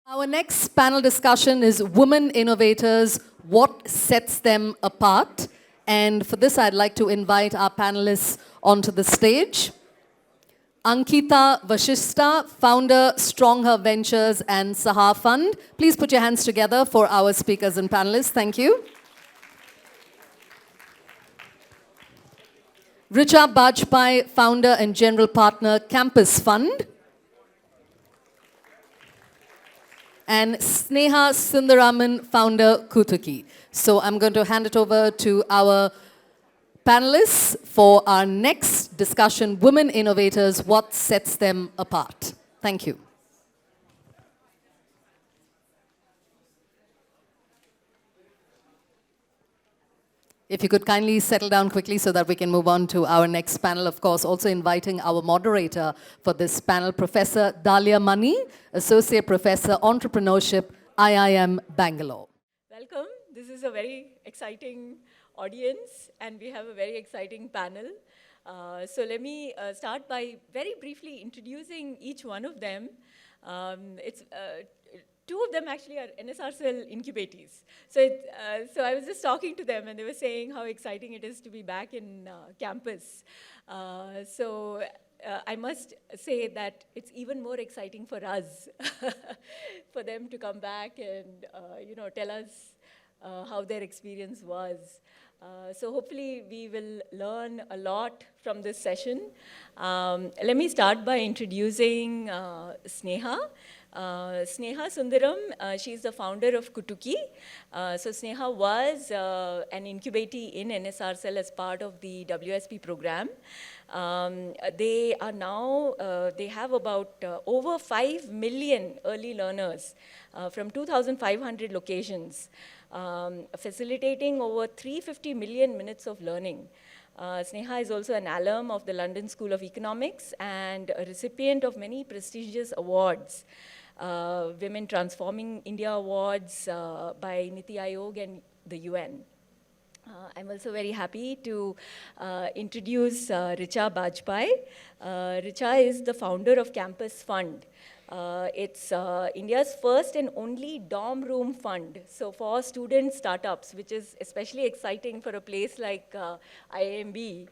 Our next panel discussion is Women Innovators, What Sets Them Apart? And for this, I'd like to invite our panelists onto the stage. Ankita Vashishta, founder, Strong Ventures and Saha Fund. Please put your hands together for our speakers and panelists. Thank you. Richa Bajpai, founder and general partner, Campus Fund. And Sneha Sundaraman, founder, Kutuki. So I'm going to hand it over to our panelists for our next discussion, Women Innovators, What Sets Them Apart? Thank you. If you could kindly settle down quickly so that we can move on to our next panel. Of course, also inviting our moderator for this panel, Professor Dalia Mani, Associate Professor, Entrepreneurship, IIM Bangalore. Welcome. This is a very exciting audience, and we have a very exciting panel. So let me start by very briefly introducing each one of them. Two of them actually are NSRCEL incubatees. So I was just talking to them, and they were saying how exciting it is to be back in campus. I must say that it's even more exciting for us, for them to come back and tell us how their experience was. So hopefully we will learn a lot from this session. Let me start by introducing Sneha. Sneha Sundaram, she's the founder of Kutuki. So Sneha was an incubatee in NSRCEL as part of the WSP program. They are now, they have about over 5 million early learners from 2,500 locations, facilitating over 350 million minutes of learning. Sneha is also an alum of the London School of Economics and a recipient of many prestigious awards. Women Transforming India Awards by Niti Aayog and the UN. I'm also very happy to introduce Richa Bajpai. Richa is the founder of Campus Fund. It's India's first and only dorm room fund. So for student startups, which is especially exciting for a place like IIMB.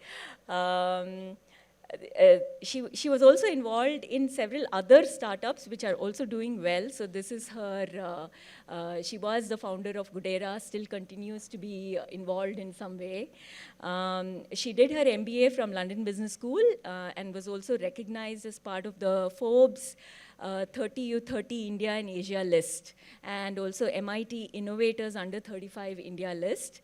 She was also involved in several other startups which are also doing well. So this is her, she was the founder of Gudera, still continues to be involved in some way. She did her MBA from London Business School and was also recognized as part of the Forbes 30U30 India and Asia list, and also MIT Innovators Under 35 India list.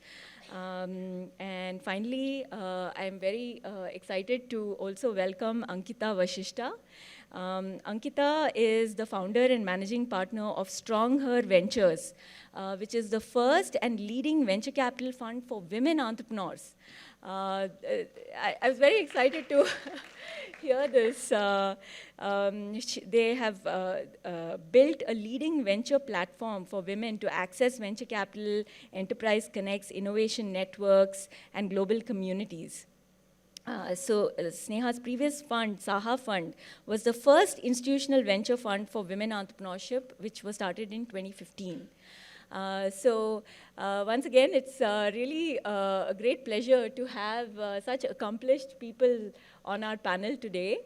And finally, I'm very excited to also welcome Ankita Vashishta. Ankita is the founder and managing partner of Strong Ventures, which is the first and leading venture capital fund for women entrepreneurs. I was very excited to hear this. They have built a leading venture platform for women to access venture capital, enterprise connects, innovation networks, and global communities. Sneha's previous fund, Saha Fund, was the first institutional venture fund for women entrepreneurship, which was started in 2015. Once again, it's really a great pleasure to have such accomplished people on our panel today.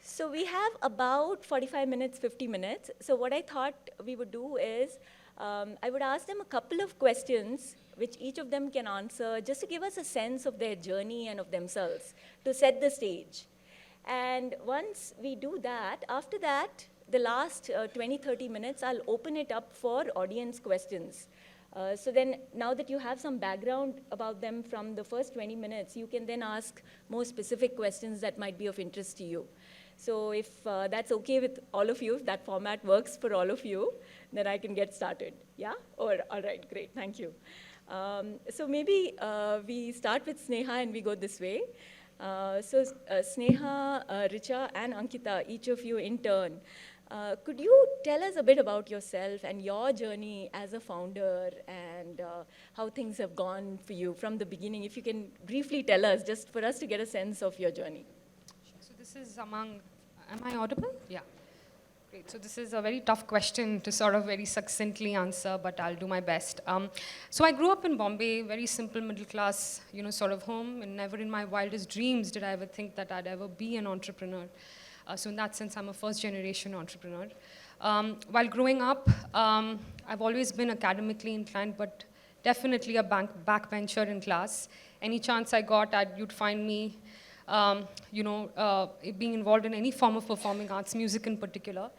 So we have about 45 minutes, 50 minutes. So what I thought we would do is, I would ask them a couple of questions which each of them can answer, just to give us a sense of their journey and of themselves, to set the stage. And once we do that, after that, the last 20, 30 minutes, I'll open it up for audience questions. So then, now that you have some background about them from the first 20 minutes, you can then ask more specific questions that might be of interest to you. So if that's okay with all of you, if that format works for all of you, then I can get started. Yeah? Or, all right, great, thank you. So maybe we start with Sneha and we go this way. Sneha, Richa, and Ankita, each of you in turn, could you tell us a bit about yourself and your journey as a founder and how things have gone for you from the beginning? If you can briefly tell us, just for us to get a sense of your journey. is among, am I audible? Yeah. Great. So this is a very tough question to sort of very succinctly answer, but I'll do my best. So I grew up in Bombay, very simple middle class, sort of home, and never in my wildest dreams did I ever think that I'd ever be an entrepreneur. So in that sense, I'm a first generation entrepreneur. While growing up, I've always been academically inclined, but definitely a backbencher in class. Any chance I got, you'd find me being involved in any form of performing arts, music in particular.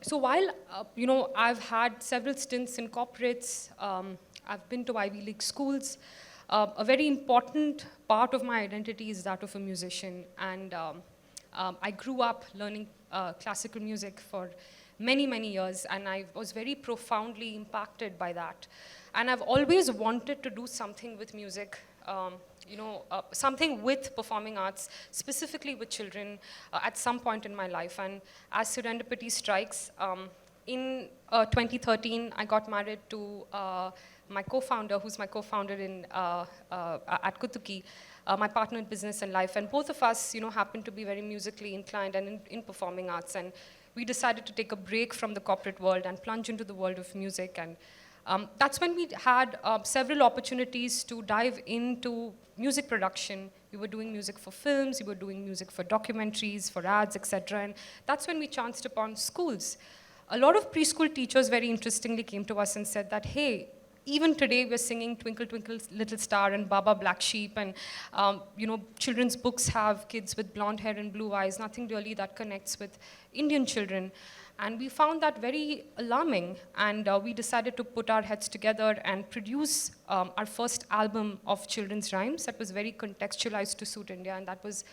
So while, I've had several stints in corporates, I've been to Ivy League schools, a very important part of my identity is that of a musician. And I grew up learning classical music for many, many years, and I was very profoundly impacted by that. And I've always wanted to do something with music, something with performing arts, specifically with children at some point in my life. And as serendipity strikes, in 2013, I got married to my co-founder, who's my co-founder at Kutuki, my partner in business and life. And both of us, happen to be very musically inclined and in performing arts. And we decided to take a break from the corporate world and plunge into the world of music. And that's when we had several opportunities to dive into music production. We were doing music for films, we were doing music for documentaries, for ads, etc. And that's when we chanced upon schools. A lot of preschool teachers very interestingly came to us and said that, hey, even today we're singing Twinkle Twinkle Little Star and Baba Black Sheep, and children's books have kids with blonde hair and blue eyes, nothing really that connects with Indian children. And we found that very alarming, and we decided to put our heads together and produce our first album of children's rhymes that was very contextualized to suit India, and that was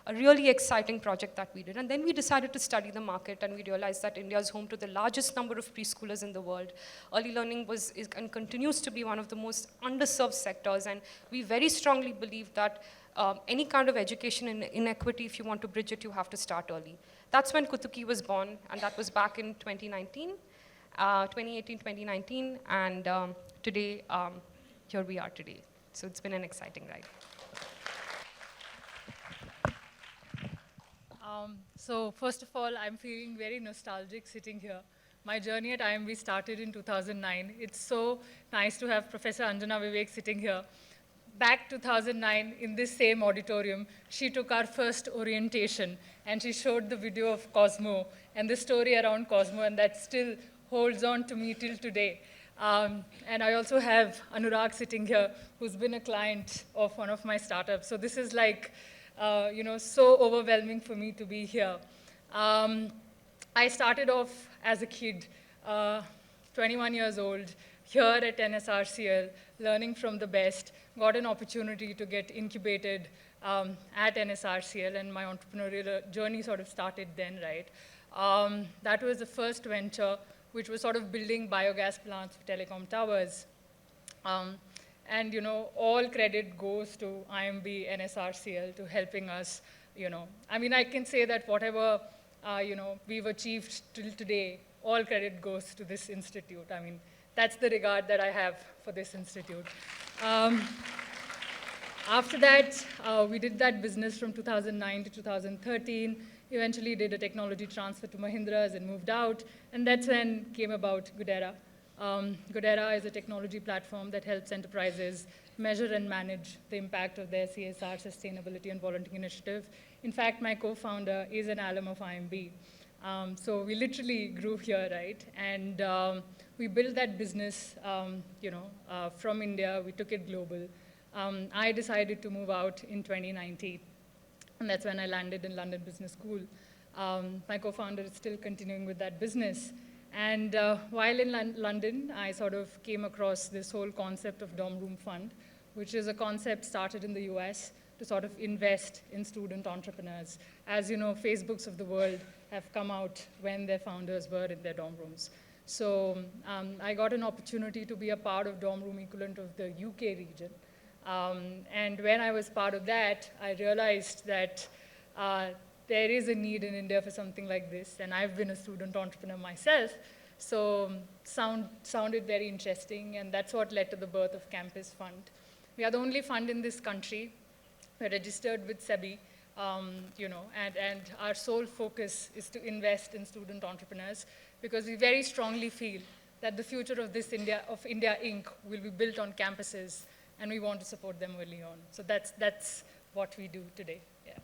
a really exciting project that we did. And then we decided to study the market, and we realized that India is home to the largest number of preschoolers in the world. Early learning is and continues to be one of the most underserved sectors, and we very strongly believe that any kind of education inequity, if you want to bridge it, you have to start early. That's when Kutuki was born, and that was back in 2018, 2019, and today, here we are today. So it's been an exciting ride. So first of all, I'm feeling very nostalgic sitting here. My journey at IMB started in 2009. It's so nice to have Professor Anjana Vivek sitting here. Back 2009, in this same auditorium, she took our first orientation, and she showed the video of Cosmo and the story around Cosmo, and that still holds on to me till today. And I also have Anurag sitting here, who's been a client of one of my startups. So this is like, so overwhelming for me to be here. I started off as a kid, 21 years old, here at NSRCEL, learning from the best, got an opportunity to get incubated at NSRCEL, and my entrepreneurial journey sort of started then, right? That was the first venture, which was sort of building biogas plants for telecom towers. And all credit goes to IMB, NSRCEL to helping us, I mean, I can say that whatever, we've achieved till today, all credit goes to this institute. I mean, that's the regard that I have for this institute. After that, we did that business from 2009 to 2013, eventually did a technology transfer to Mahindra's and moved out, and that's when came about Goodera. Goodera is a technology platform that helps enterprises measure and manage the impact of their CSR, sustainability, and volunteering initiative. In fact, my co-founder is an alum of IMB. So we literally grew here, right? And we built that business, from India. We took it global. I decided to move out in 2019, and that's when I landed in London Business School. My co-founder is still continuing with that business. And while in London, I sort of came across this whole concept of dorm room fund, which is a concept started in the US to sort of invest in student entrepreneurs. As you know, Facebooks of the world have come out when their founders were in their dorm rooms. So I got an opportunity to be a part of dorm room equivalent of the UK region. And when I was part of that, I realized that there is a need in India for something like this, and I've been a student entrepreneur myself, so sounded very interesting, and that's what led to the birth of Campus Fund. We are the only fund in this country. We're registered with SEBI. and our sole focus is to invest in student entrepreneurs because we very strongly feel that the future of India Inc. will be built on campuses, and we want to support them early on. So that's what we do today. Yeah.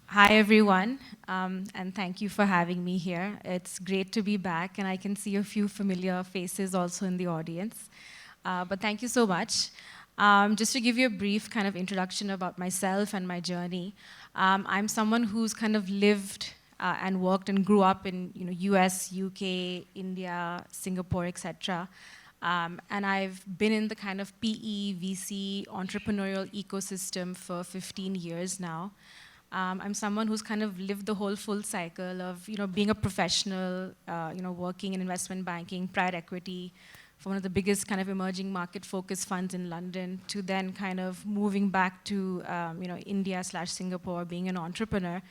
Hi, everyone, and thank you for having me here. It's great to be back, and I can see a few familiar faces also in the audience. But thank you so much. Just to give you a brief kind of introduction about myself and my journey, I'm someone who's kind of lived and worked and grew up in US, UK, India, Singapore, etc. And I've been in the kind of PE, VC, entrepreneurial ecosystem for 15 years now. I'm someone who's kind of lived the whole full cycle of being a professional, working in investment banking, private equity, for one of the biggest kind of emerging market focused funds in London, to then kind of moving back to India/Singapore, being an entrepreneur,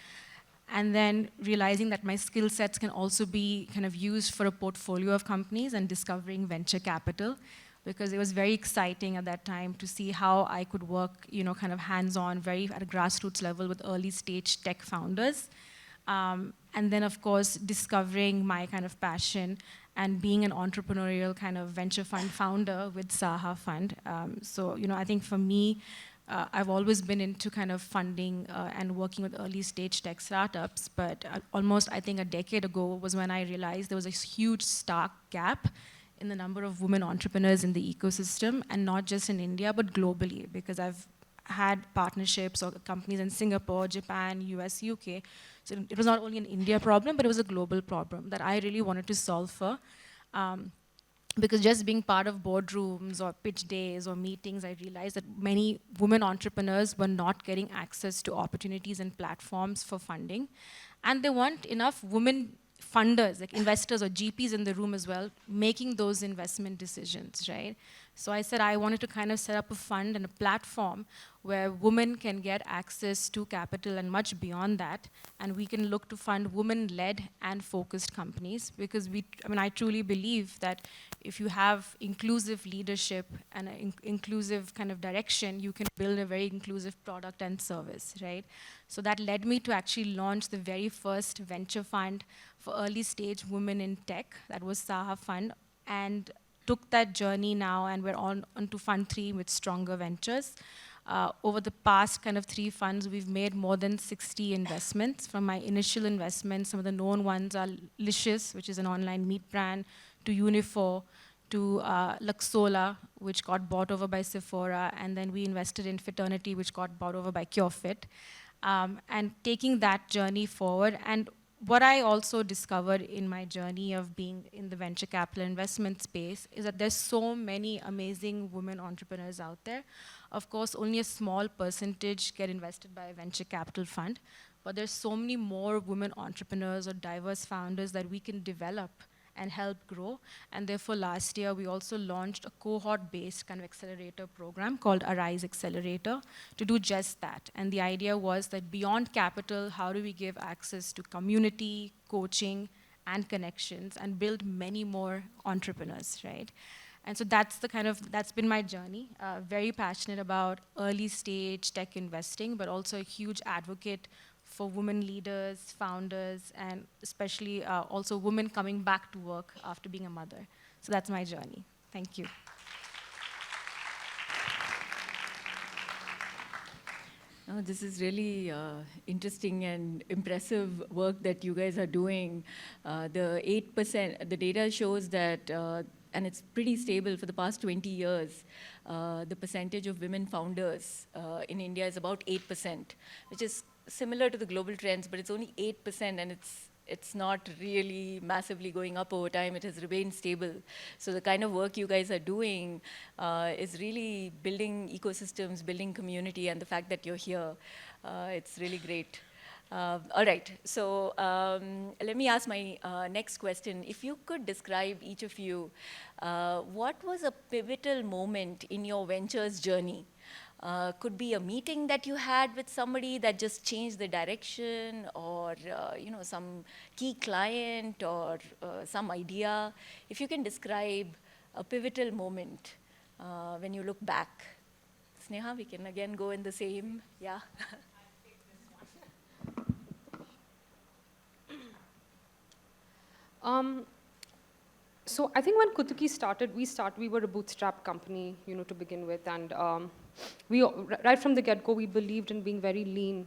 and then realizing that my skill sets can also be kind of used for a portfolio of companies and discovering venture capital, because it was very exciting at that time to see how I could work, kind of hands-on, very at a grassroots level with early stage tech founders. And then, of course, discovering my kind of passion and being an entrepreneurial kind of venture fund founder with Saha Fund. So, I think for me, I've always been into kind of funding and working with early stage tech startups, but almost, I think, a decade ago was when I realized there was a huge stark gap in the number of women entrepreneurs in the ecosystem, and not just in India, but globally, because I've had partnerships or companies in Singapore, Japan, US, UK. So it was not only an India problem, but it was a global problem that I really wanted to solve for. Because just being part of boardrooms or pitch days or meetings, I realized that many women entrepreneurs were not getting access to opportunities and platforms for funding. And there weren't enough women funders, like investors or GPs in the room as well, making those investment decisions, right? So I said I wanted to kind of set up a fund and a platform where women can get access to capital and much beyond that, and we can look to fund women-led and focused companies, because I truly believe that if you have inclusive leadership and an inclusive kind of direction, you can build a very inclusive product and service, right? So that led me to actually launch the very first venture fund for early stage women in tech. That was Saha Fund, and took that journey now, and we're on to Fund 3 with Stronger Ventures. Over the past kind of 3 funds, we've made more than 60 investments. From my initial investments, some of the known ones are Licious, which is an online meat brand, to Unifor, to Luxola, which got bought over by Sephora, and then we invested in Fraternity, which got bought over by CureFit. And taking that journey forward. And what I also discovered in my journey of being in the venture capital investment space is that there's so many amazing women entrepreneurs out there. Of course, only a small percentage get invested by a venture capital fund, but there's so many more women entrepreneurs or diverse founders that we can develop and help grow. And therefore, last year, we also launched a cohort-based kind of accelerator program called Arise Accelerator to do just that. And the idea was that beyond capital, how do we give access to community, coaching, and connections, and build many more entrepreneurs, right? And so that's been my journey. Very passionate about early stage tech investing, but also a huge advocate for women leaders, founders, and especially also women coming back to work after being a mother. So that's my journey. Thank you. Oh, this is really interesting and impressive work that you guys are doing. The 8%, the data shows that, and it's pretty stable for the past 20 years, the percentage of women founders in India is about 8%, which is similar to the global trends, but it's only 8%, and it's not really massively going up over time. It has remained stable. So the kind of work you guys are doing is really building ecosystems, building community, and the fact that you're here, it's really great. All right, so let me ask my next question. If you could describe, each of you, what was a pivotal moment in your ventures journey Could be a meeting that you had with somebody that just changed the direction, or some key client, or some idea. If you can describe a pivotal moment when you look back. Sneha, we can again go in the same, yeah. So I think when Kutuki started, we were a bootstrap company, to begin with, and right from the get-go, we believed in being very lean,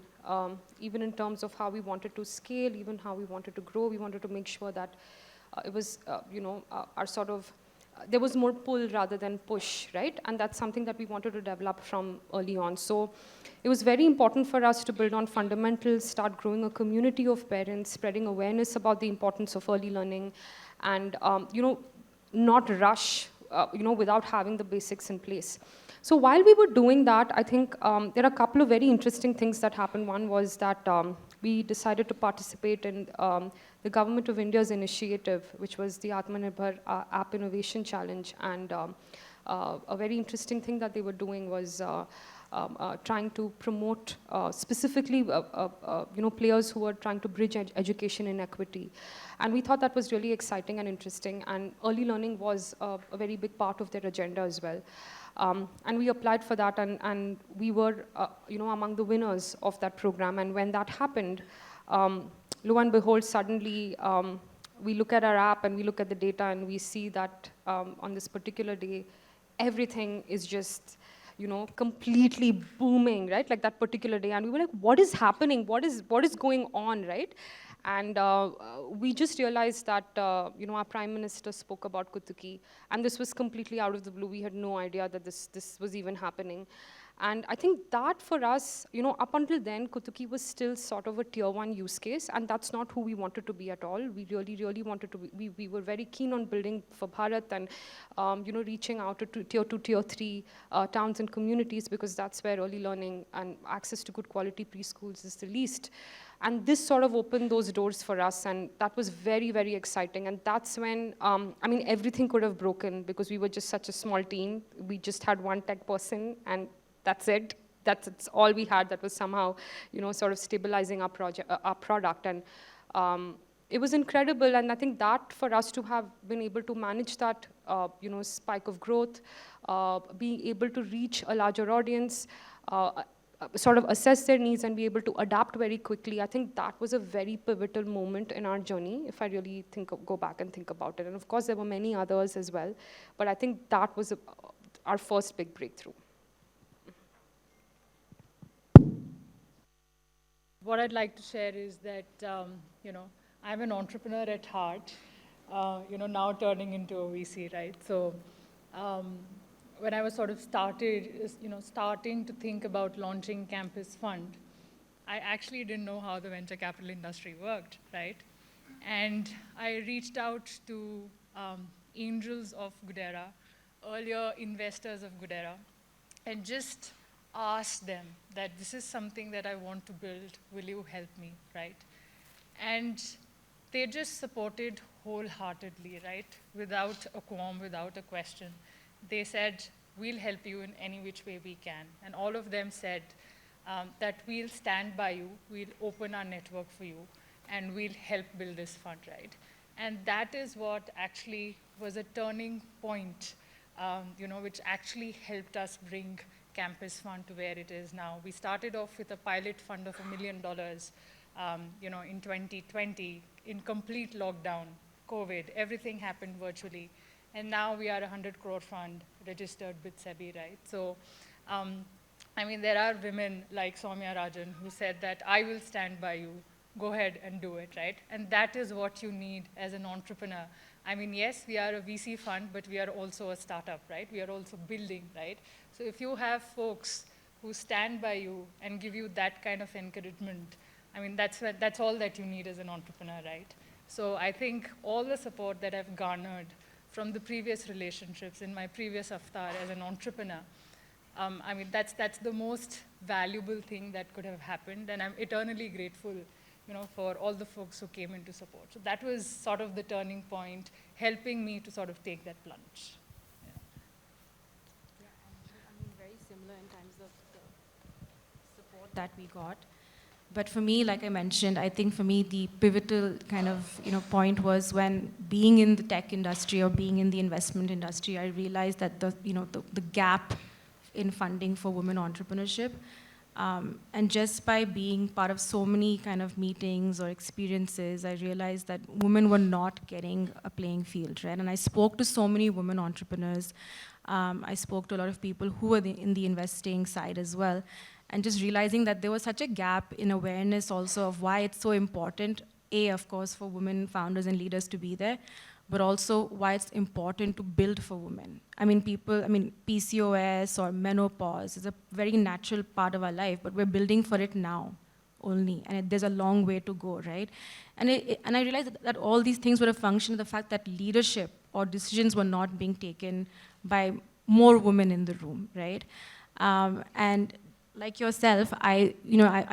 even in terms of how we wanted to scale, even how we wanted to grow. We wanted to make sure that it was, our sort of, there was more pull rather than push, right? And that's something that we wanted to develop from early on. So it was very important for us to build on fundamentals, start growing a community of parents, spreading awareness about the importance of early learning, and not rush, without having the basics in place. So while we were doing that, I think there are a couple of very interesting things that happened. One was that we decided to participate in the Government of India's initiative, which was the Atmanirbhar App Innovation Challenge. And a very interesting thing that they were doing was trying to promote specifically players who are trying to bridge education inequity. And we thought that was really exciting and interesting, and early learning was a very big part of their agenda as well. And we applied for that, and we were among the winners of that program. And when that happened, lo and behold, suddenly we look at our app and we look at the data and we see that on this particular day, everything is just completely booming, right? Like that particular day. And we were like, what is happening? What is going on, right? And we just realized that, our Prime Minister spoke about Kutuki. And this was completely out of the blue. We had no idea that this was even happening. And I think that for us, up until then, Kutuki was still sort of a tier 1 use case, and that's not who we wanted to be at all. We really, really wanted to be, we were very keen on building for Bharat and, reaching out to tier 2, tier 3 towns and communities, because that's where early learning and access to good quality preschools is the least. And this sort of opened those doors for us, and that was very, very exciting. And that's when, everything could have broken, because we were just such a small team. We just had one tech person, and that's it. That's all we had that was somehow, sort of stabilizing our product. And it was incredible. And I think that for us to have been able to manage that, spike of growth, being able to reach a larger audience, sort of assess their needs and be able to adapt very quickly, I think that was a very pivotal moment in our journey, if I really go back and think about it. And of course, there were many others as well. But I think that was our first big breakthrough. What I'd like to share is that, I'm an entrepreneur at heart, now turning into a VC, right? So when I was sort of starting to think about launching Campus Fund, I actually didn't know how the venture capital industry worked, right? And I reached out to angels of Goodera, earlier investors of Goodera, and just asked them that this is something that I want to build, will you help me, right? And they just supported wholeheartedly, right? Without a qualm, without a question. They said, we'll help you in any which way we can. And all of them said that we'll stand by you, we'll open our network for you, and we'll help build this fund, right? And that is what actually was a turning point, which actually helped us bring Campus Fund to where it is now. We started off with a pilot fund of $1 million, in 2020, in complete lockdown, COVID, everything happened virtually. And now we are a 100 crore fund registered with SEBI, right? So, there are women like Soumya Rajan who said that I will stand by you, go ahead and do it, right? And that is what you need as an entrepreneur. Yes, we are a VC fund, but we are also a startup, right? We are also building, right? So if you have folks who stand by you and give you that kind of encouragement, that's all that you need as an entrepreneur, right? So I think all the support that I've garnered from the previous relationships in my previous avatar as an entrepreneur, that's the most valuable thing that could have happened, and I'm eternally grateful, for all the folks who came in to support. So that was sort of the turning point, helping me to sort of take that plunge. Yeah, very similar in terms of that we got. But for me, like I mentioned, I think for me the pivotal kind of point was when being in the tech industry or being in the investment industry, I realized that the gap in funding for women entrepreneurship, and just by being part of so many kind of meetings or experiences, I realized that women were not getting a playing field, right? And I spoke to so many women entrepreneurs. I spoke to a lot of people who were in the investing side as well. And just realizing that there was such a gap in awareness also of why it's so important, of course, for women founders and leaders to be there, but also why it's important to build for women. PCOS or menopause is a very natural part of our life, but we're building for it now only, and there's a long way to go, right? And I realized that all these things were a function of the fact that leadership or decisions were not being taken by more women in the room, right? And like yourself, I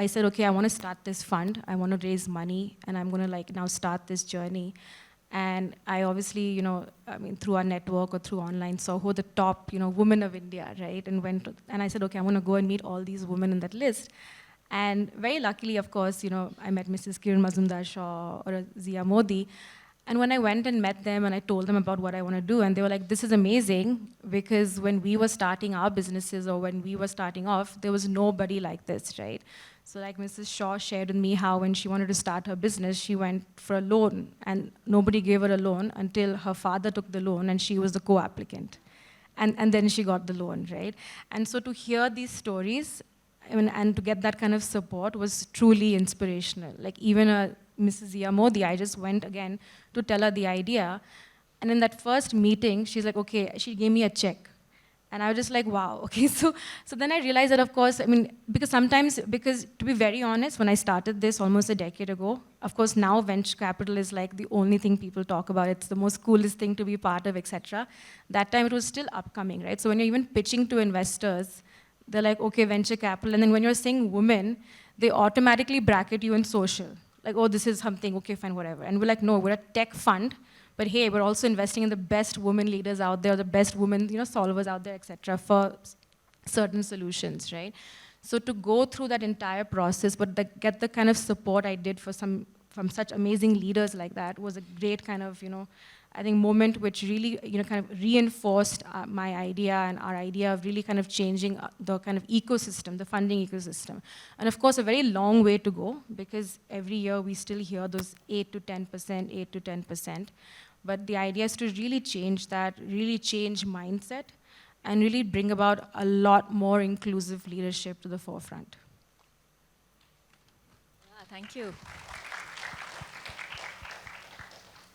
said, okay, I want to start this fund. I want to raise money, and I'm going to now start this journey. And I obviously, through our network or through online, saw who the top, women of India, right? And I said, okay, I'm going to go and meet all these women in that list. And very luckily, of course, I met Mrs. Kiran Mazumdar-Shaw or Zia Modi. And when I went and met them and I told them about what I want to do, and they were like, this is amazing, because when we were starting our businesses or when we were starting off, there was nobody like this, right? So like Mrs. Shaw shared with me how when she wanted to start her business, she went for a loan and nobody gave her a loan until her father took the loan and she was the co-applicant. And then she got the loan, right? And so to hear these stories, and to get that kind of support was truly inspirational. Like even Mrs. Zia Modi, I just went again to tell her the idea. And in that first meeting, she's like, okay, she gave me a check. And I was just like, wow, okay. So then I realized that, of course, because to be very honest, when I started this almost a decade ago, of course, now venture capital is like the only thing people talk about. It's the most coolest thing to be part of, etc. That time it was still upcoming, right? So when you're even pitching to investors, they're like, okay, venture capital. And then when you're saying women, they automatically bracket you in social. Like, oh, this is something, okay, fine, whatever. And we're like, no, we're a tech fund, but hey, we're also investing in the best women leaders out there, the best women, solvers out there, etc., for certain solutions, right? So to go through that entire process, but get the kind of support I did from such amazing leaders like that was a great kind of, I think moment which really, kind of reinforced my idea and our idea of really kind of changing the kind of ecosystem, the funding ecosystem. And of course, a very long way to go, because every year we still hear those 8 to 10%. But the idea is to really change that, really change mindset, and really bring about a lot more inclusive leadership to the forefront. Thank you.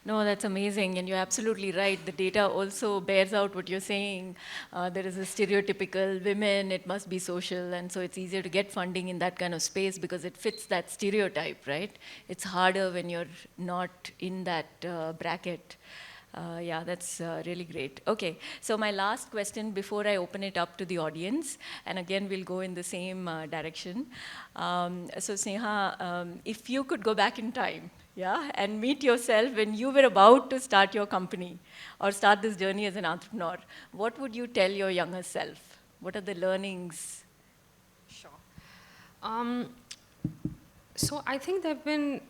No, that's amazing, and you're absolutely right. The data also bears out what you're saying. There is a stereotypical women, it must be social, and so it's easier to get funding in that kind of space because it fits that stereotype, right? It's harder when you're not in that bracket. Yeah, that's really great. Okay, so my last question before I open it up to the audience, and again, we'll go in the same direction. So Sneha, if you could go back in time, and meet yourself when you were about to start your company or start this journey as an entrepreneur, what would you tell your younger self? What are the learnings? Sure. So I think there have been,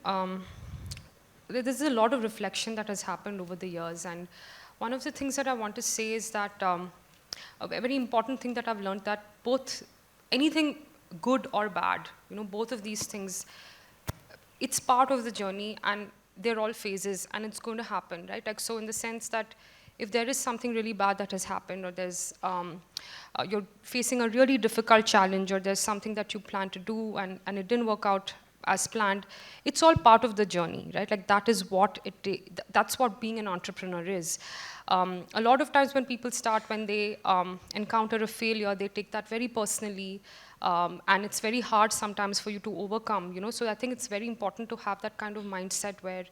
there's a lot of reflection that has happened over the years, and one of the things that I want to say is that a very important thing that I've learned, that both anything good or bad, both of these things, it's part of the journey, and they're all phases, and it's going to happen, right? Like, so in the sense that if there is something really bad that has happened, or there's, you're facing a really difficult challenge, or there's something that you plan to do and it didn't work out as planned, it's all part of the journey, right? Like that is what that's what being an entrepreneur is. A lot of times when people start, when they encounter a failure, they take that very personally, and it's very hard sometimes for you to overcome, So I think it's very important to have that kind of mindset where,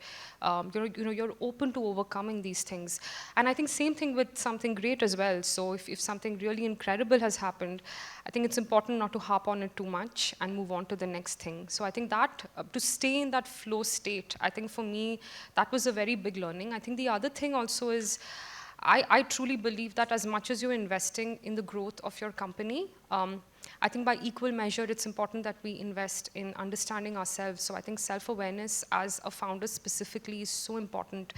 you're open to overcoming these things. And I think same thing with something great as well. So if something really incredible has happened, I think it's important not to harp on it too much and move on to the next thing. So I think that, to stay in that flow state, I think for me, that was a very big learning. I think the other thing also is, I truly believe that as much as you're investing in the growth of your company, I think by equal measure, it's important that we invest in understanding ourselves. So I think self-awareness as a founder specifically is so important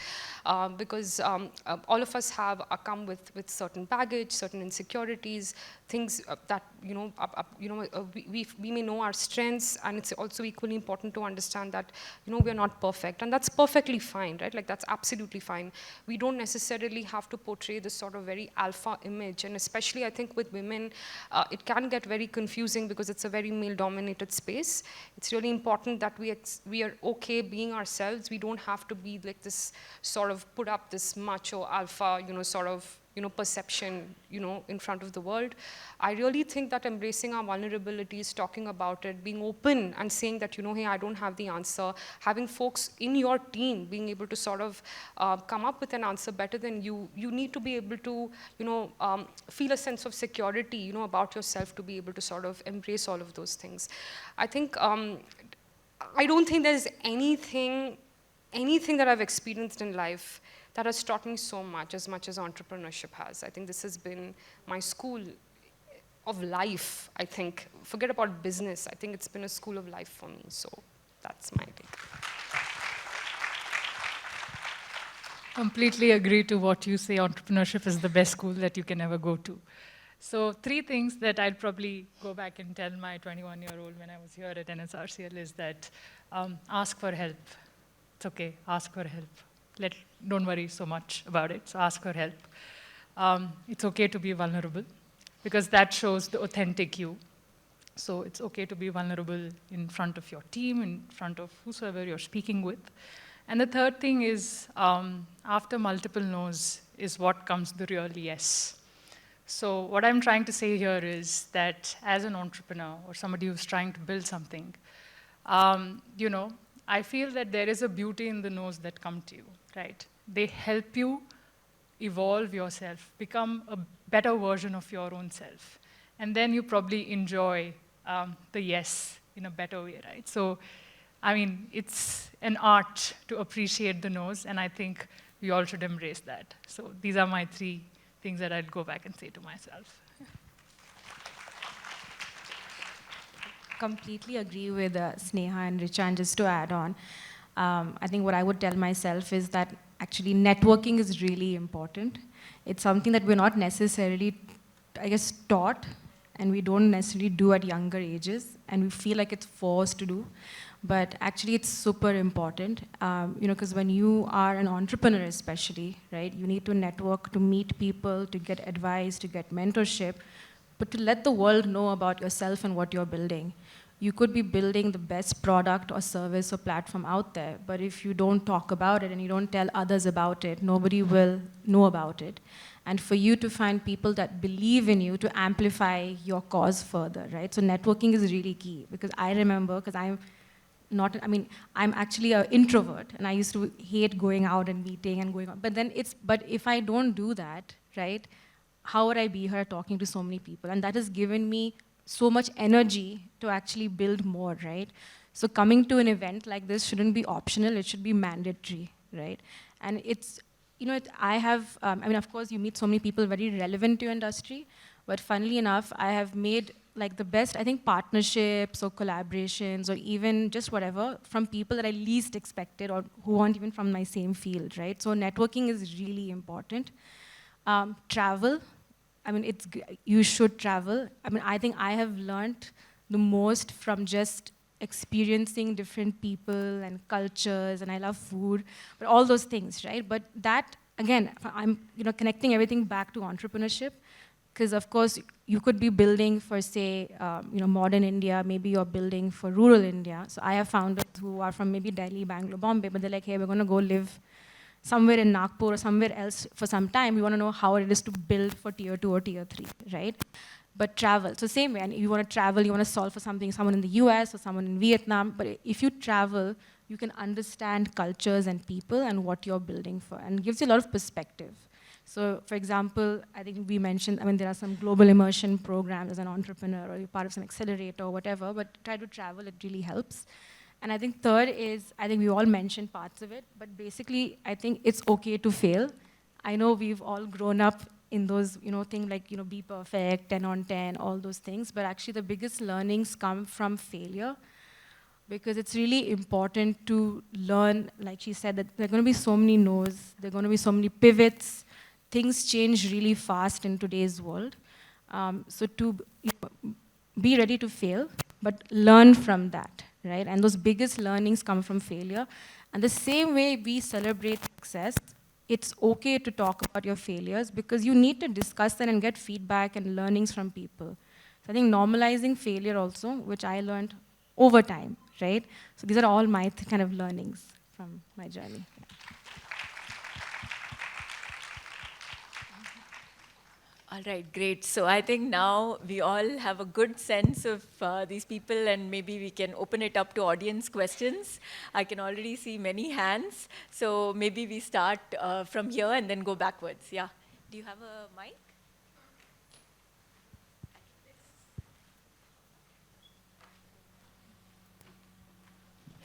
because all of us have come with certain baggage, certain insecurities, things that, we may know our strengths, and it's also equally important to understand that, we're not perfect, and that's perfectly fine, right? Like, that's absolutely fine. We don't necessarily have to portray this sort of very alpha image, and especially I think with women, it can get very confusing because it's a very male-dominated space. It's really important that we are okay being ourselves. We don't have to be like this sort of put up this macho alpha, sort of, perception, in front of the world. I really think that embracing our vulnerabilities, talking about it, being open and saying that, hey, I don't have the answer, having folks in your team being able to sort of come up with an answer better than you, you need to be able to, feel a sense of security, about yourself to be able to sort of embrace all of those things. I think, I don't think there's anything that I've experienced in life that has taught me so much as entrepreneurship has. I think this has been my school of life, I think. Forget about business. I think it's been a school of life for me. So that's my take. Completely agree to what you say. Entrepreneurship is the best school that you can ever go to. So 3 things that I'd probably go back and tell my 21-year-old when I was here at NSRCEL is that ask for help. It's okay, ask for help. Don't worry so much about it, so ask for help. It's okay to be vulnerable, because that shows the authentic you. So it's okay to be vulnerable in front of your team, in front of whosoever you're speaking with. And the third thing is, after multiple no's is what comes the real yes. So what I'm trying to say here is that as an entrepreneur or somebody who's trying to build something, I feel that there is a beauty in the no's that come to you, right? They help you evolve yourself, become a better version of your own self. And then you probably enjoy the yes in a better way, right? So, I mean, it's an art to appreciate the no's, and I think we all should embrace that. So these are my 3 things that I'd go back and say to myself. Completely agree with Sneha and Richa, and just to add on, I think what I would tell myself is that actually networking is really important. It's something that we're not necessarily, I guess, taught, and we don't necessarily do at younger ages, and we feel like it's forced to do. But actually, it's super important, because when you are an entrepreneur especially, right, you need to network, to meet people, to get advice, to get mentorship, but to let the world know about yourself and what you're building. You could be building the best product or service or platform out there, but if you don't talk about it and you don't tell others about it, nobody will know about it. And for you to find people that believe in you to amplify your cause further, right? So networking is really key, because I remember, because I'm actually an introvert, and I used to hate going out and meeting and going out. But if I don't do that, right, how would I be here talking to so many people? And that has given me so much energy to actually build more, right? So coming to an event like this shouldn't be optional, it should be mandatory, right? And it's, of course you meet so many people very relevant to your industry, but funnily enough, I have made like the best, I think, partnerships or collaborations or even just whatever from people that I least expected or who aren't even from my same field, right? So networking is really important. Travel, you should travel. I think I have learned the most from just experiencing different people and cultures, and I love food, but all those things, right? But that, again, I'm connecting everything back to entrepreneurship, because of course you could be building for, say, modern India, maybe you're building for rural India. So I have founders who are from maybe Delhi, Bangalore, Bombay, but they're like, hey, we're gonna go live somewhere in Nagpur or somewhere else for some time. We want to know how it is to build for tier 2 or tier 3, right? But travel, so same way, and you want to travel, you want to solve for something, someone in the US or someone in Vietnam, but if you travel, you can understand cultures and people and what you're building for, and it gives you a lot of perspective. So for example, I think we mentioned, there are some global immersion programs as an entrepreneur, or you're part of some accelerator or whatever, but try to travel, it really helps. And I think third is, I think we all mentioned parts of it, but basically, I think it's okay to fail. I know we've all grown up in those, things like, be perfect, 10 on 10, all those things. But actually the biggest learnings come from failure, because it's really important to learn, like she said, that there are going to be so many no's, there are going to be so many pivots. Things change really fast in today's world. So to be ready to fail, but learn from that, right? And those biggest learnings come from failure. And the same way we celebrate success, it's okay to talk about your failures, because you need to discuss that and get feedback and learnings from people. So I think normalizing failure also, which I learned over time, right? So these are all my kind of learnings from my journey. All right, great. So I think now we all have a good sense of these people, and maybe we can open it up to audience questions. I can already see many hands. So maybe we start from here and then go backwards. Yeah. Do you have a mic?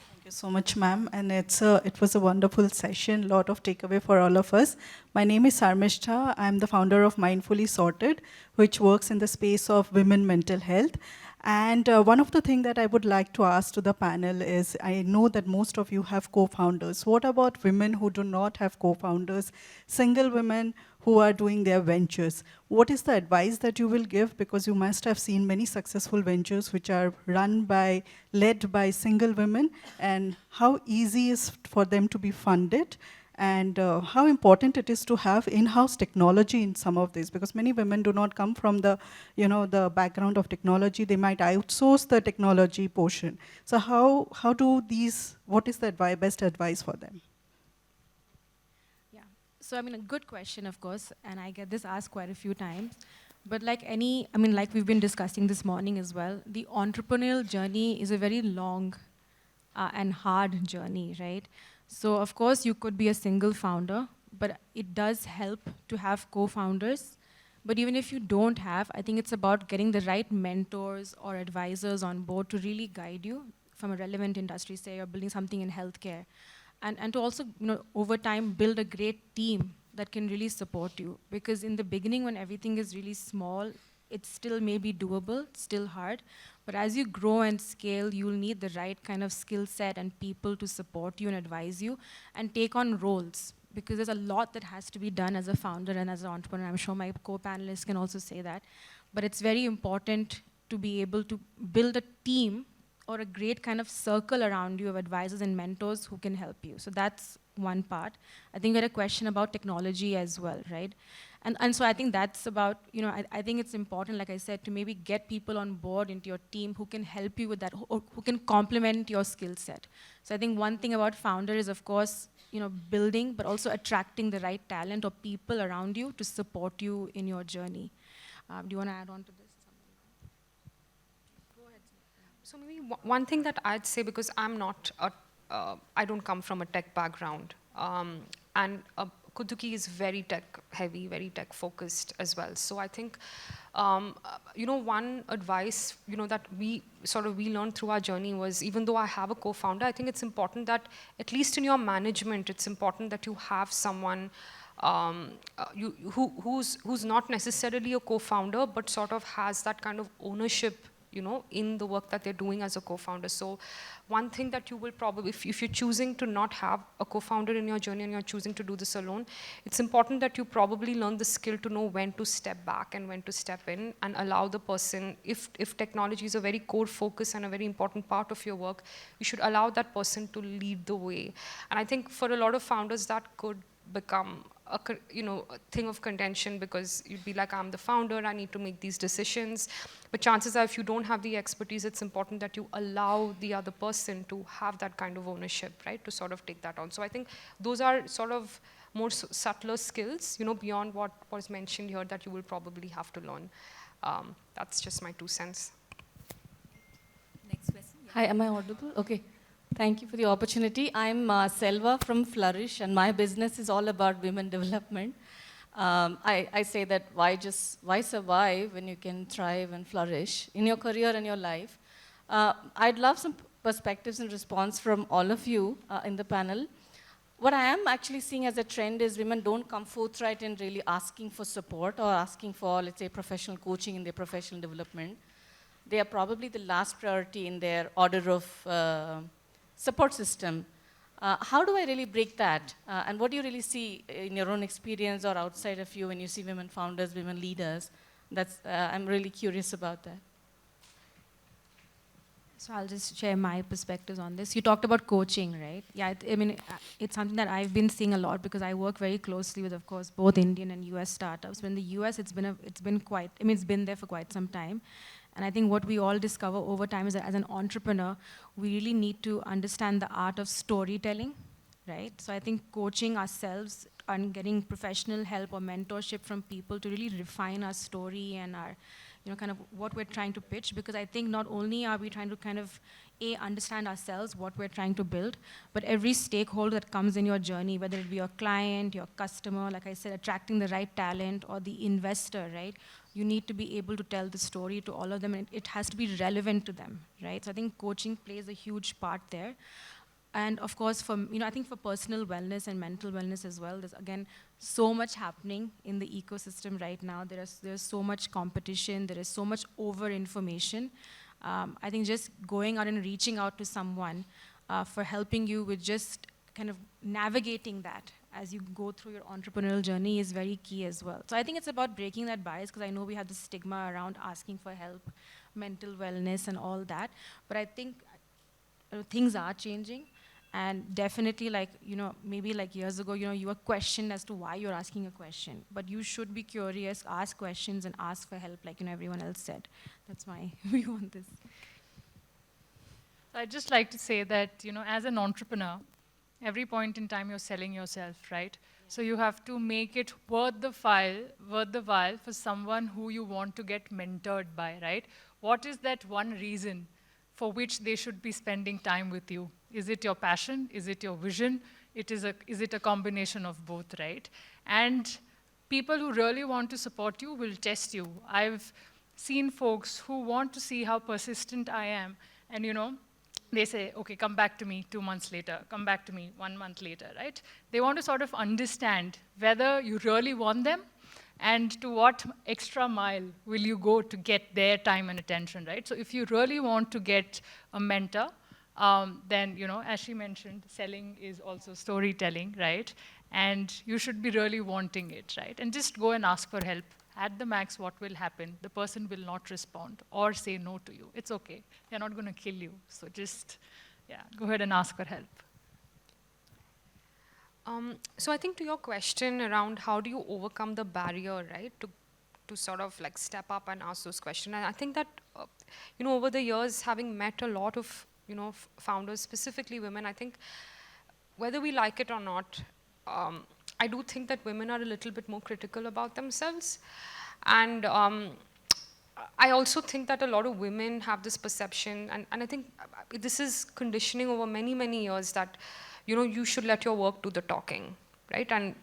Thank you so much, ma'am. And it was a wonderful session, lot of takeaway for all of us. My name is Sarmishta. I'm the founder of Mindfully Sorted, which works in the space of women mental health. And one of the things that I would like to ask to the panel is, I know that most of you have co-founders. What about women who do not have co-founders, single women who are doing their ventures? What is the advice that you will give? Because you must have seen many successful ventures which are led by single women, and how easy is for them to be funded, and how important it is to have in-house technology in some of this, because many women do not come from the background of technology. They might outsource the technology portion. So what is the best advice for them? Yeah, so a good question, of course, and I get this asked quite a few times. But like we've been discussing this morning as well, the entrepreneurial journey is a very long and hard journey, right? So of course you could be a single founder, but it does help to have co-founders. But even if you don't have, I think it's about getting the right mentors or advisors on board to really guide you from a relevant industry. Say you're building something in healthcare, and to also, over time build a great team that can really support you. Because in the beginning, when everything is really small, it's still maybe doable, still hard. But as you grow and scale, you'll need the right kind of skill set and people to support you and advise you and take on roles. Because there's a lot that has to be done as a founder and as an entrepreneur. I'm sure my co-panelists can also say that. But it's very important to be able to build a team or a great kind of circle around you of advisors and mentors who can help you. So that's one part. I think we had a question about technology as well, right? And so I think that's about, I think it's important, like I said, to maybe get people on board into your team who can help you with that, who can complement your skill set. So I think one thing about founder is, of course, building, but also attracting the right talent or people around you to support you in your journey. Do you want to add on to this? Go ahead. So maybe one thing that I'd say, because I don't come from a tech background, and Kutuki is very tech heavy, very tech focused as well. So I think, one advice, that we learned through our journey was, even though I have a co-founder, I think it's important that, at least in your management, it's important that you have someone who's not necessarily a co-founder, but sort of has that kind of ownership, in the work that they're doing as a co-founder. So one thing that you will probably, if you're choosing to not have a co-founder in your journey and you're choosing to do this alone, it's important that you probably learn the skill to know when to step back and when to step in, and allow the person, if technology is a very core focus and a very important part of your work, you should allow that person to lead the way. And I think for a lot of founders, that could become a thing of contention, because you'd be like, I'm the founder, I need to make these decisions. But chances are, if you don't have the expertise, it's important that you allow the other person to have that kind of ownership, right? To sort of take that on. So I think those are sort of more subtler skills, beyond what was mentioned here, that you will probably have to learn. That's just my 2 cents. Next question. Yeah. Hi, am I audible? Okay. Thank you for the opportunity. I'm Selva from Flourish, and my business is all about women development. I say that why survive when you can thrive and flourish in your career and your life? I'd love some perspectives and response from all of you in the panel. what I am actually seeing as a trend is women don't come forthright in really asking for support or asking for, let's say, professional coaching in their professional development. They are probably the last priority in their order of support system. How do I really break that? And what do you really see in your own experience or outside of you when you see women founders, women leaders? I'm really curious about that. So I'll just share my perspectives on this. You talked about coaching, right? Yeah, I mean, it's something that I've been seeing a lot because I work very closely with, of course, both Indian and US startups. But in the US, it's been there for quite some time. And I think what we all discover over time is that as an entrepreneur, we really need to understand the art of storytelling, right? So I think coaching ourselves and getting professional help or mentorship from people to really refine our story and our, kind of what we're trying to pitch, because I think not only are we trying to kind of understand ourselves, what we're trying to build, but every stakeholder that comes in your journey, whether it be your client, your customer, like I said, attracting the right talent, or the investor, right? You need to be able to tell the story to all of them, and it has to be relevant to them, right? So I think coaching plays a huge part there. And of course, I think for personal wellness and mental wellness as well, there's again so much happening in the ecosystem right now. There's so much competition. There is so much over information. I think just going out and reaching out to someone for helping you with just kind of navigating that as you go through your entrepreneurial journey is very key as well. So I think it's about breaking that bias, because I know we have this stigma around asking for help, mental wellness and all that. But I think things are changing. And definitely, maybe like years ago, you were questioned as to why you're asking a question. But you should be curious, ask questions, and ask for help, like everyone else said. That's my view on this. I'd just like to say that, as an entrepreneur, every point in time you're selling yourself, right? So you have to make it worth the while for someone who you want to get mentored by, right? What is that one reason for which they should be spending time with you? Is it your passion? Is it your vision? Is it a combination of both, right? And people who really want to support you will test you. I've seen folks who want to see how persistent I am, and they say, okay, come back to me 2 months later, come back to me 1 month later, right? They want to sort of understand whether you really want them and to what extra mile will you go to get their time and attention, right? So if you really want to get a mentor, then, as she mentioned, selling is also storytelling, right? And you should be really wanting it, right? And just go and ask for help. At the max, what will happen? The person will not respond or say no to you. It's okay. They're not going to kill you. So just, go ahead and ask for help. So I think to your question around how do you overcome the barrier, right, to sort of like step up and ask those questions. And I think that, over the years, having met a lot of, founders, specifically women, I think whether we like it or not, I do think that women are a little bit more critical about themselves. And I also think that a lot of women have this perception, and I think this is conditioning over many, many years that, you should let your work do the talking, right? And,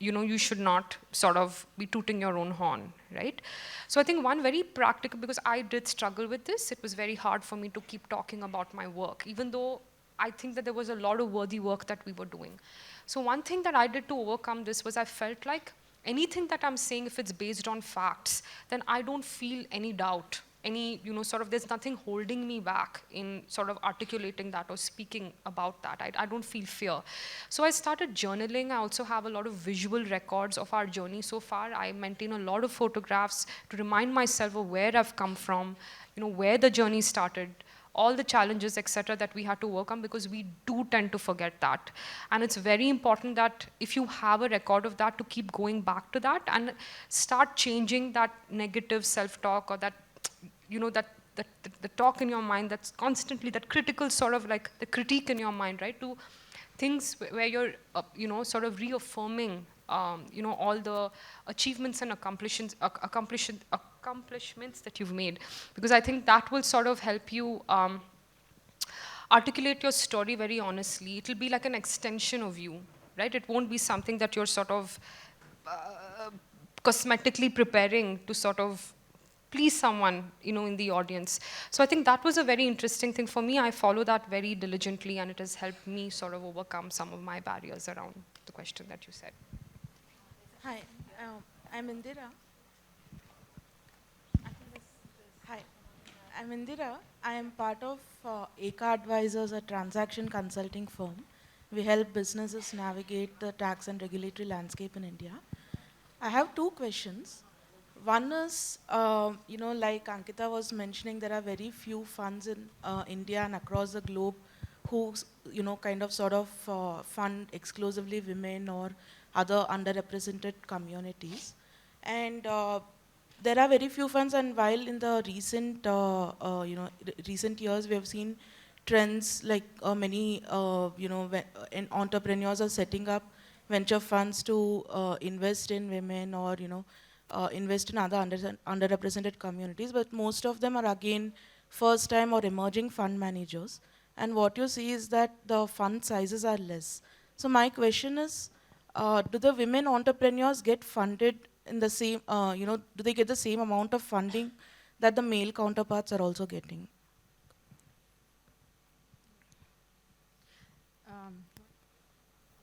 you should not sort of be tooting your own horn, right? So I think one very practical, because I did struggle with this, it was very hard for me to keep talking about my work, even though I think that there was a lot of worthy work that we were doing. So one thing that I did to overcome this was I felt like anything that I'm saying, if it's based on facts, then I don't feel any doubt, there's nothing holding me back in sort of articulating that or speaking about that. I don't feel fear. So I started journaling. I also have a lot of visual records of our journey so far. I maintain a lot of photographs to remind myself of where I've come from, where the journey started, all the challenges, etc., that we had to work on, because we do tend to forget that. And it's very important that if you have a record of that, to keep going back to that and start changing that negative self-talk, or that, the talk in your mind that's constantly, that critical sort of like the critique in your mind, right, to things where you're, sort of reaffirming, all the achievements and accomplishments that you've made. Because I think that will sort of help you articulate your story very honestly. It'll be like an extension of you, right? It won't be something that you're sort of cosmetically preparing to sort of please someone, in the audience. So I think that was a very interesting thing for me. I follow that very diligently, and it has helped me sort of overcome some of my barriers around the question that you said. Hi, I'm Indira. Hi, I'm Indira. I am part of Eka Advisors, a transaction consulting firm. We help businesses navigate the tax and regulatory landscape in India. I have two questions. One is, like Ankita was mentioning, there are very few funds in India and across the globe who, kind of sort of fund exclusively women or other underrepresented communities. And there are very few funds, and while in the recent years, we have seen trends like many, entrepreneurs are setting up venture funds to invest in women or, invest in other underrepresented communities, but most of them are again first time or emerging fund managers. And what you see is that the fund sizes are less. So my question is, do the women entrepreneurs get funded in the same, do they get the same amount of funding that the male counterparts are also getting?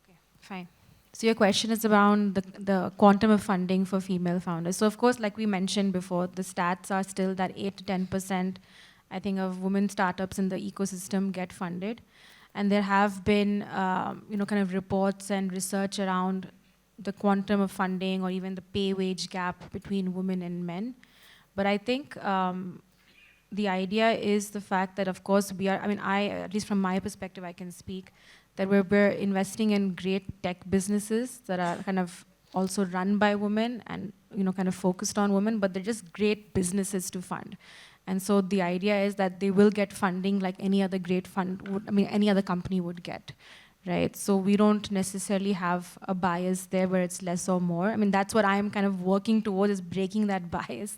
Okay, fine. So your question is around the quantum of funding for female founders. So of course, like we mentioned before, the stats are still that 8 to 10%, I think, of women startups in the ecosystem get funded. And there have been, kind of reports and research around the quantum of funding or even the pay-wage gap between women and men. But I think the idea is the fact that, of course, at least from my perspective, I can speak, that we're investing in great tech businesses that are kind of also run by women and, kind of focused on women, but they're just great businesses to fund. And so the idea is that they will get funding like any other great fund any other company would get, right? So we don't necessarily have a bias there where it's less or more. That's what I'm kind of working towards, is breaking that bias.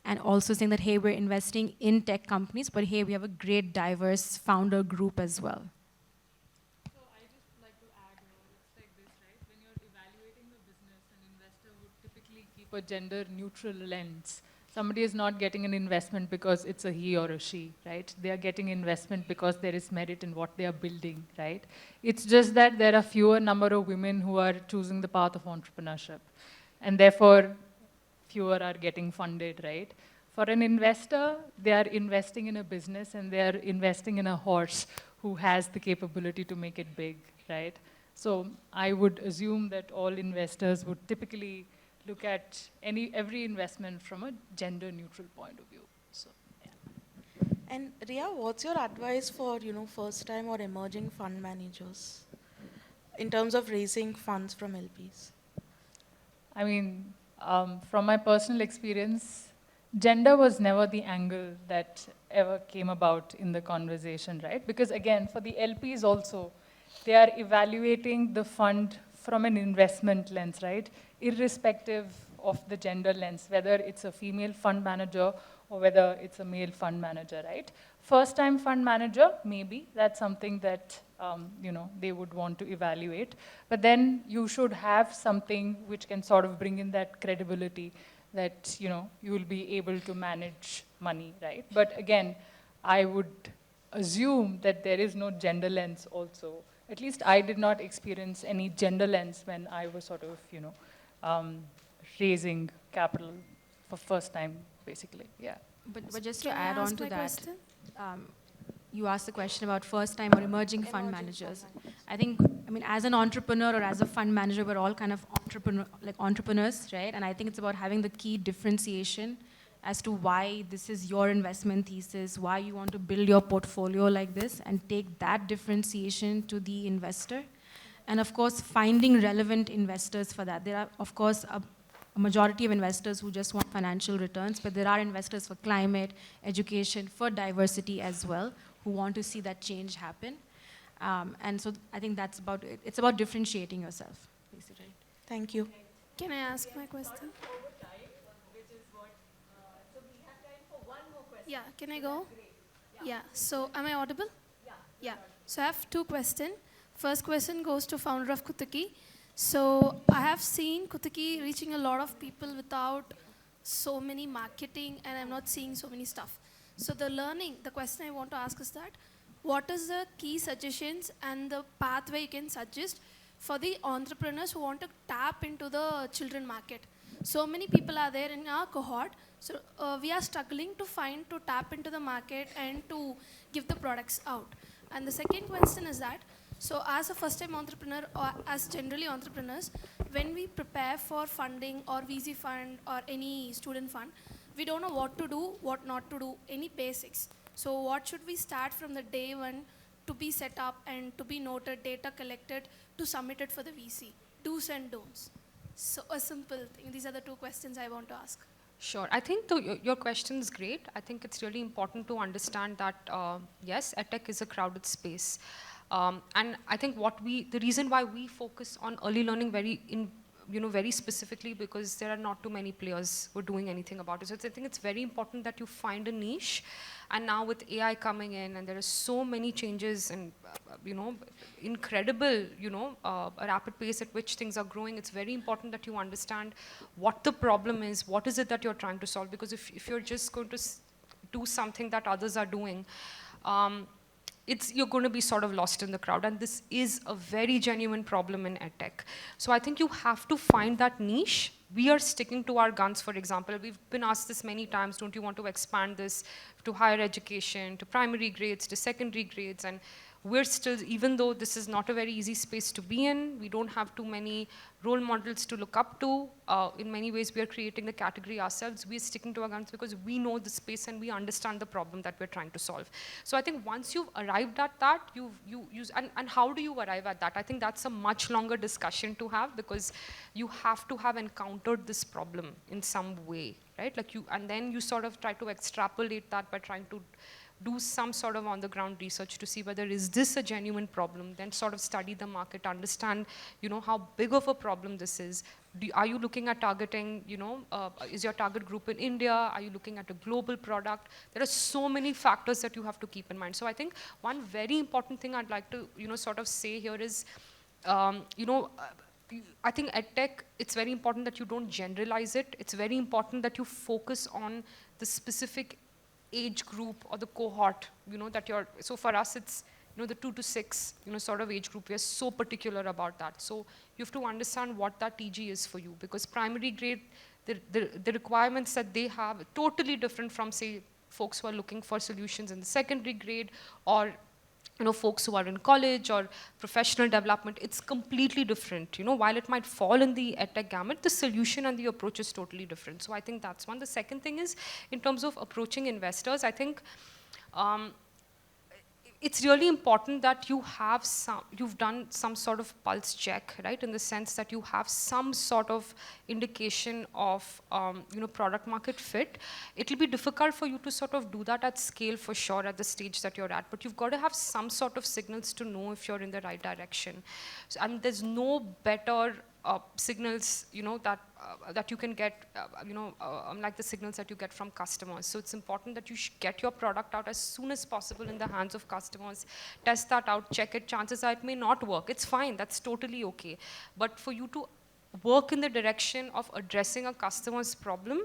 And also saying that, hey, we're investing in tech companies, but hey, we have a great diverse founder group as well. So I just like to add, it's like this, right? When you're evaluating the business, an investor would typically keep a gender neutral lens. Somebody is not getting an investment because it's a he or a she, right? They are getting investment because there is merit in what they are building, right? It's just that there are fewer number of women who are choosing the path of entrepreneurship. And therefore, fewer are getting funded, right? For an investor, they are investing in a business and they are investing in a horse who has the capability to make it big, right? So I would assume that all investors would typically look at every investment from a gender neutral point of view. So, yeah. And Ria, what's your advice for, first time or emerging fund managers in terms of raising funds from LPs? From my personal experience, gender was never the angle that ever came about in the conversation, right? Because again, for the LPs also, they are evaluating the fund from an investment lens, right? Irrespective of the gender lens, whether it's a female fund manager or whether it's a male fund manager, right? First-time fund manager, maybe that's something that they would want to evaluate. But then you should have something which can sort of bring in that credibility that you will be able to manage money, right? But again, I would assume that there is no gender lens also. At least I did not experience any gender lens when I was sort of raising capital for first time, basically, yeah. But just to Can I add on ask to my that, question? you asked the question about first-time or emerging fund managers. I think, as an entrepreneur or as a fund manager, we're all kind of entrepreneurs, right? And I think it's about having the key differentiation as to why this is your investment thesis, why you want to build your portfolio like this, and take that differentiation to the investor. And of course, finding relevant investors for that. There are, of course, a majority of investors who just want financial returns, but there are investors for climate, education, for diversity as well, who want to see that change happen. And so I think that's about it. It's about differentiating yourself, basically. Thank you. Can I ask my question? Yeah, can I go? Yeah, so am I audible? Yeah, so I have two questions. First question goes to founder of Kutuki. So I have seen Kutuki reaching a lot of people without so many marketing and I'm not seeing so many stuff. So the learning, the question I want to ask is that, what is the key suggestions and the pathway you can suggest for the entrepreneurs who want to tap into the children market? So many people are there in our cohort, so we are struggling to tap into the market and to give the products out. And the second question is that, so as a first-time entrepreneur or as generally entrepreneurs, when we prepare for funding or VC fund or any student fund, we don't know what to do, what not to do, any basics. So what should we start from the day one to be set up and to be noted, data collected, to submit it for the VC? Do's and don'ts. So a simple thing. These are the two questions I want to ask. Sure. I think your question is great. I think it's really important to understand that, yes, edtech is a crowded space. And I think the reason why we focus on early learning very specifically, because there are not too many players who are doing anything about it. So I think it's very important that you find a niche. And now with AI coming in, and there are so many changes and incredible, a rapid pace at which things are growing, it's very important that you understand what the problem is, what is it that you're trying to solve. Because if you're just going to do something that others are doing, you're going to be sort of lost in the crowd, and this is a very genuine problem in edtech. So I think you have to find that niche. We are sticking to our guns, for example. We've been asked this many times, don't you want to expand this to higher education, to primary grades, to secondary grades? And we're still, even though this is not a very easy space to be in, we don't have too many role models to look up to. In many ways, we are creating the category ourselves. We're sticking to our guns because we know the space and we understand the problem that we're trying to solve. So I think once you've arrived at that, you use, and how do you arrive at that? I think that's a much longer discussion to have, because you have to have encountered this problem in some way, right? And then you sort of try to extrapolate that by trying to do some sort of on-the-ground research to see whether is this a genuine problem, then sort of study the market, understand, how big of a problem this is. Are you looking at targeting, is your target group in India? Are you looking at a global product? There are so many factors that you have to keep in mind. So I think one very important thing I'd like to, sort of say here is, I think edtech, it's very important that you don't generalize it. It's very important that you focus on the specific age group or the cohort, so for us it's, the 2 to 6, sort of age group. We are so particular about that. So you have to understand what that TG is for you, because primary grade, the requirements that they have are totally different from, say, folks who are looking for solutions in the secondary grade, or folks who are in college or professional development. It's completely different. While it might fall in the edtech gamut, the solution and the approach is totally different. So I think that's one. The second thing is, in terms of approaching investors, I think it's really important that you've done some sort of pulse check, right? In the sense that you have some sort of indication of, product market fit. It'll be difficult for you to sort of do that at scale for sure at the stage that you're at, but you've got to have some sort of signals to know if you're in the right direction. So, and there's no better signals, that you can get, unlike the signals that you get from customers. So it's important that you get your product out as soon as possible in the hands of customers, test that out, check it. Chances are it may not work. It's fine. That's totally okay. But for you to work in the direction of addressing a customer's problem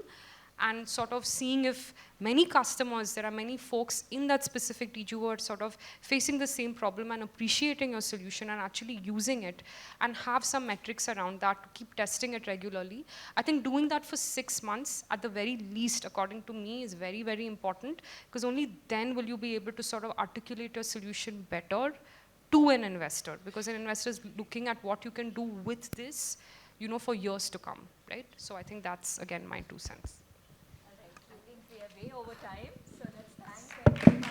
and sort of seeing if many customers, there are many folks in that specific TG who are sort of facing the same problem and appreciating your solution and actually using it, and have some metrics around that to keep testing it regularly. I think doing that for 6 months at the very least, according to me, is very, very important, because only then will you be able to sort of articulate your solution better to an investor, because an investor is looking at what you can do with this, for years to come, right? So I think that's, again, my 2 cents. Way over time, so let's thank everyone.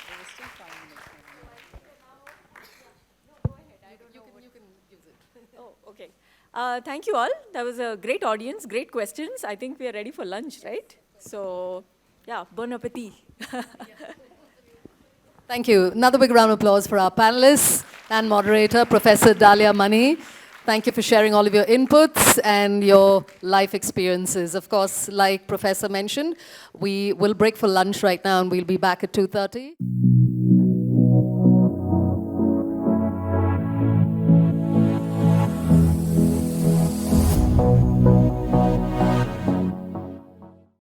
There was still 5 minutes. You can use it. Oh, okay. Thank you all. That was a great audience, great questions. I think we are ready for lunch, right? So, yeah, bon appetit. Thank you. Another big round of applause for our panelists and moderator, Professor Dalia Mani. Thank you for sharing all of your inputs and your life experiences. Of course, like Professor mentioned, we will break for lunch right now and we'll be back at 2:30.